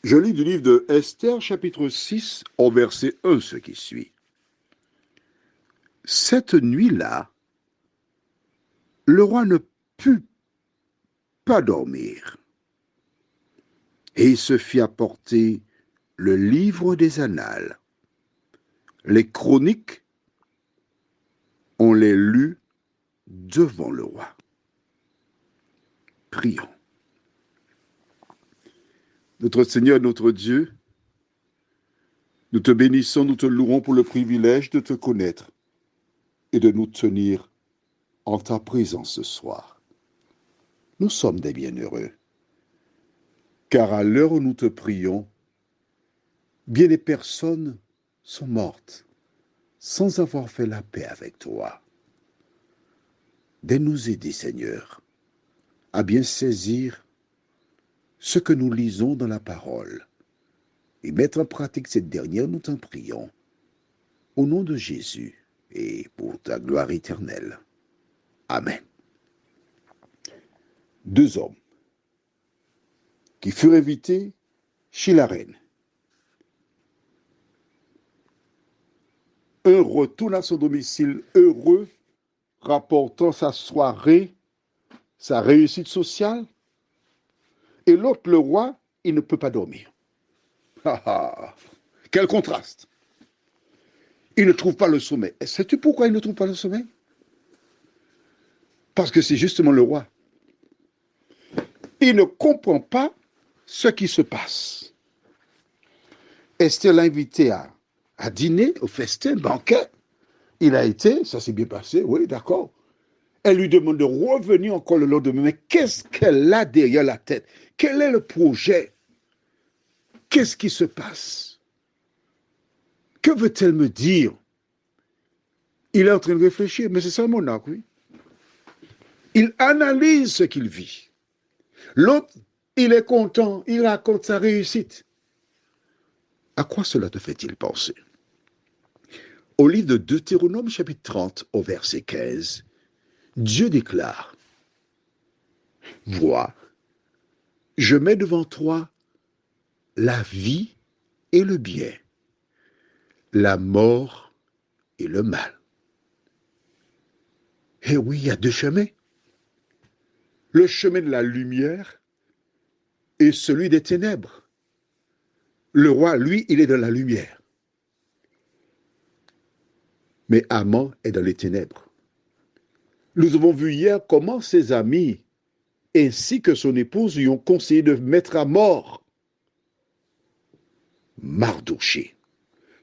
Je lis du livre de Esther, chapitre 6, au verset 1, ce qui suit. Cette nuit-là, le roi ne put pas dormir, et il se fit apporter le livre des annales. Les chroniques, on les lut devant le roi. Prions. Notre Seigneur, notre Dieu, nous te bénissons, nous te louons pour le privilège de te connaître et de nous tenir en ta présence ce soir. Nous sommes des bienheureux, car à l'heure où nous te prions, bien des personnes sont mortes sans avoir fait la paix avec toi. De nous aider, Seigneur, à bien saisir ce que nous lisons dans la parole et mettre en pratique cette dernière, nous t'en prions. Au nom de Jésus et pour ta gloire éternelle. Amen. Deux hommes qui furent invités chez la reine. Un retourne à son domicile heureux, rapportant sa soirée, sa réussite sociale, et l'autre, le roi, il ne peut pas dormir. Quel contraste! Il ne trouve pas le sommeil. Et sais-tu pourquoi il ne trouve pas le sommeil? Parce que c'est justement le roi. Il ne comprend pas ce qui se passe. Esther l'a invité à dîner, au festin, banquet. Il a été, ça s'est bien passé, oui, d'accord. Elle lui demande de revenir encore le lendemain. Mais qu'est-ce qu'elle a derrière la tête? Quel est le projet? Qu'est-ce qui se passe? Que veut-elle me dire? Il est en train de réfléchir, mais c'est ça mon arc, oui. Il analyse ce qu'il vit. L'autre, il est content, il raconte sa réussite. À quoi cela te fait-il penser? Au livre de Deutéronome, chapitre 30, au verset 15, Dieu déclare: Vois, je mets devant toi la vie et le bien, la mort et le mal. Et oui, il y a deux chemins. Le chemin de la lumière et celui des ténèbres. Le roi, lui, il est dans la lumière. Mais Haman est dans les ténèbres. Nous avons vu hier comment ses amis ainsi que son épouse lui ont conseillé de mettre à mort Mardoché,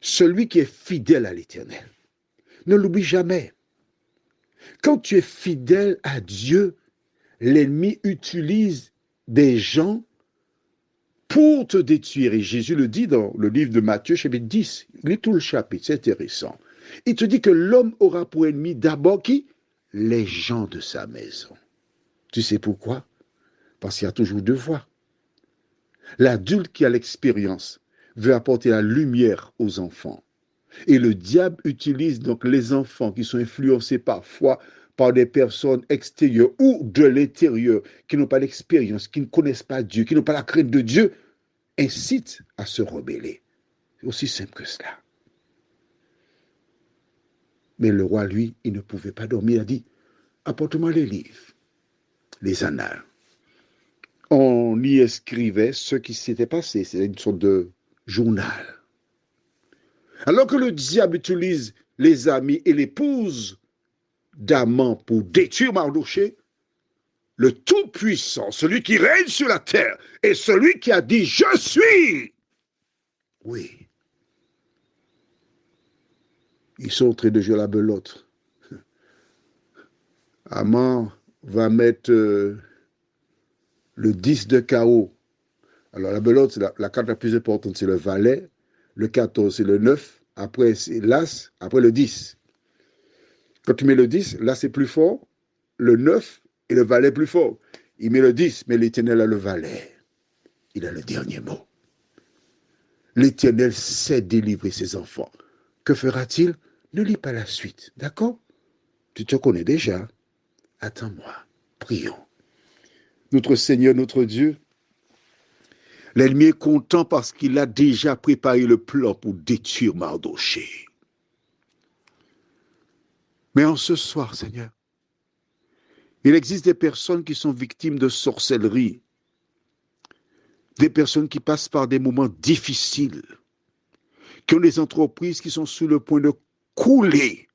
celui qui est fidèle à l'Éternel. Ne l'oublie jamais. Quand tu es fidèle à Dieu, l'ennemi utilise des gens pour te détruire. Et Jésus le dit dans le livre de Matthieu, chapitre 10. Lis tout le chapitre, c'est intéressant. Il te dit que l'homme aura pour ennemi d'abord qui? Les gens de sa maison. Tu sais pourquoi? Parce qu'il y a toujours deux voies. L'adulte qui a l'expérience veut apporter la lumière aux enfants. Et le diable utilise donc les enfants qui sont influencés parfois par des personnes extérieures ou de l'intérieur, qui n'ont pas l'expérience, qui ne connaissent pas Dieu, qui n'ont pas la crainte de Dieu, incite à se rebeller. C'est aussi simple que cela. Mais le roi, lui, il ne pouvait pas dormir. Il a dit, apporte-moi les livres, les annales. On y écrivait ce qui s'était passé. C'est une sorte de journal. Alors que le diable utilise les amis et l'épouse d'Aman pour détruire Mardoché, le Tout-Puissant, celui qui règne sur la terre, et celui qui a dit « Je suis ». Oui, ils sont en train de jouer la belote. Aman va mettre le 10 de chaos. Alors la belote, c'est la carte la plus importante, c'est le valet. Le 14, c'est le 9. Après, c'est l'as. Après, le 10. Quand tu mets le 10, l'as est plus fort. Le 9 et le valet plus fort. Il met le 10, mais l'Éternel a le valet. Il a le dernier mot. L'Éternel sait délivrer ses enfants. Que fera-t-il? Ne lis pas la suite, d'accord? Tu te connais déjà. Attends-moi. Prions. Notre Seigneur, notre Dieu, L'ennemi est content parce qu'il a déjà préparé le plan pour détruire Mardoché. Mais en ce soir, Seigneur, il existe des personnes qui sont victimes de sorcellerie, des personnes qui passent par des moments difficiles, qui ont des entreprises qui sont sur le point de couler,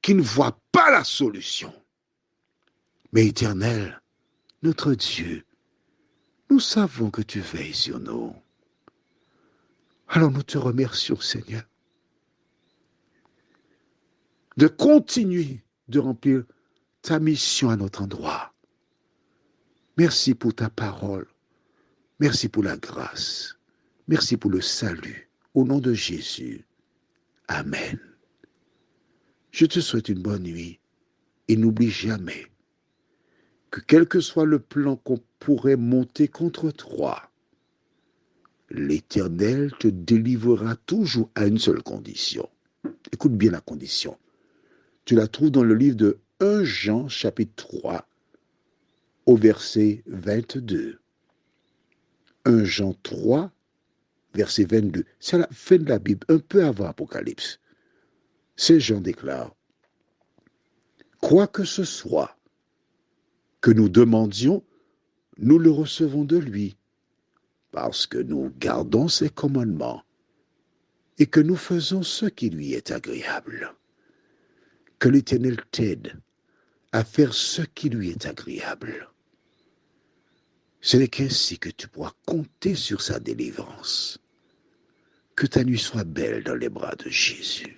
qui ne voient pas la solution. Mais Éternel, notre Dieu, nous savons que tu veilles sur nous. Alors nous te remercions, Seigneur, de continuer de remplir ta mission à notre endroit. Merci pour ta parole. Merci pour la grâce. Merci pour le salut. Au nom de Jésus. Amen. Je te souhaite une bonne nuit et n'oublie jamais que quel que soit le plan qu'on pourrait monter contre toi, l'Éternel te délivrera toujours à une seule condition. Écoute bien la condition. Tu la trouves dans le livre de 1 Jean chapitre 3 au verset 22. 1 Jean 3, verset 22. C'est à la fin de la Bible, un peu avant Apocalypse. Saint Jean déclare, « Quoi que ce soit que nous demandions, nous le recevons de lui, parce que nous gardons ses commandements et que nous faisons ce qui lui est agréable. » Que l'Éternel t'aide à faire ce qui lui est agréable. Ce n'est qu'ainsi que tu pourras compter sur sa délivrance. Que ta nuit soit belle dans les bras de Jésus.